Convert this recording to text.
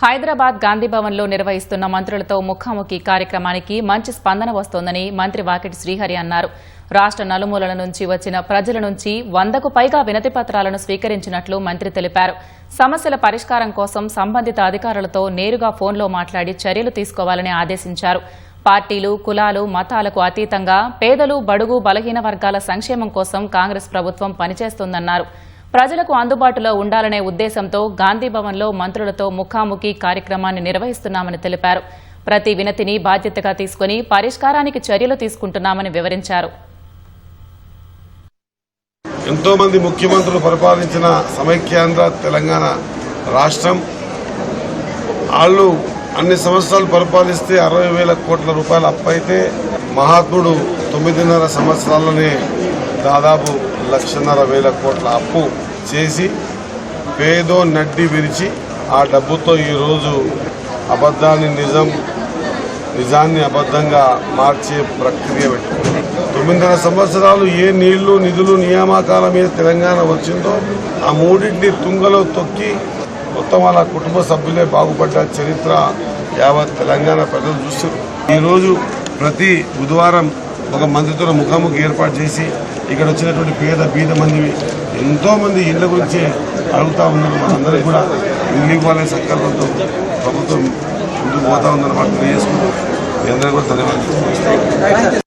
హైదరాబాద్ గాంధీ భవన్లో నిర్వహిస్తున్న మంత్రులతో ముఖాముఖి కార్యక్రమానికి మంచి స్పందన వస్తోందని మంత్రి వాకిటి శ్రీహరి అన్నారు. రాష్ట్ర నలుమూలల నుంచి వచ్చిన ప్రజల నుంచి 100కు పైగా వినతి పత్రాలను స్వీకరించినట్లు మంత్రి తెలిపారు. సమస్యల పరిష్కారం కోసం సంబంధిత అధికారులతో నేరుగా ఫోన్లో మాట్లాడి చర్యలు తీసుకోవాలని ఆదేశించారు. పార్టీలు, కులాలు, మతాలకు అతీతంగా పేదలు, బడుగు, బలహీన వర్గాల సంక్షేమం కోసం కాంగ్రెస్ ప్రభుత్వం పనిచేస్తోందన్నారు. ప్రజలకు అందుబాటులో ఉండాలనే ఉద్దేశంతో గాంధీ భవన్లో మంత్రులతో ముఖాముఖి కార్యక్రమాన్ని నిర్వహిస్తున్నామని తెలిపారు. ప్రతి వినతిని బాధ్యతగా తీసుకుని పరిష్కారానికి చర్యలు తీసుకుంటున్నామని వివరించారు. ఎంతో మంది ముఖ్యమంత్రులు పరిపాలించిన సమైక్యాంధ్ర తెలంగాణ రాష్ట్రం వాళ్ళు అన్ని సంవత్సరాలు పరిపాలిస్తే 60,000 కోట్ల రూపాయల అప్పు అయితే మహాత్ముడు 9.5 సంవత్సరాల్లోనే దాదాపు 1,50,000 కోట్ల అప్పు చేసి పేదో నడ్డి విరిచి ఆ డబ్బుతో ఈరోజు అబద్ధాన్ని నిజాన్ని అబద్ధంగా మార్చే ప్రక్రియ పెట్టుకుంది. 9.5 సంవత్సరాలు ఏ నీళ్లు, నిధులు, నియామకాల మీద తెలంగాణ వచ్చిందో ఆ మూడింటిని తుంగలో తొక్కి మొత్తం వాళ్ళ కుటుంబ సభ్యులే బాగుపడ్డ చరిత్ర యావత్ తెలంగాణ ప్రజలు చూస్తారు. ఈరోజు ప్రతి బుధవారం ఒక మంత్రితో ముఖాముఖి ఏర్పాటు చేసి ఇక్కడ వచ్చినటువంటి బీద మంది ఎంతో మంది ఇళ్ల గురించి అడుగుతా ఉన్నారు. మనందరికీ కూడా ఇల్లు ఇవ్వాలనే సంకల్పంతో ప్రభుత్వం ముందుకు పోతా ఉందన్నమాట తెలియజేసుకుంటూ మీ అందరికీ కూడా ధన్యవాదాలు.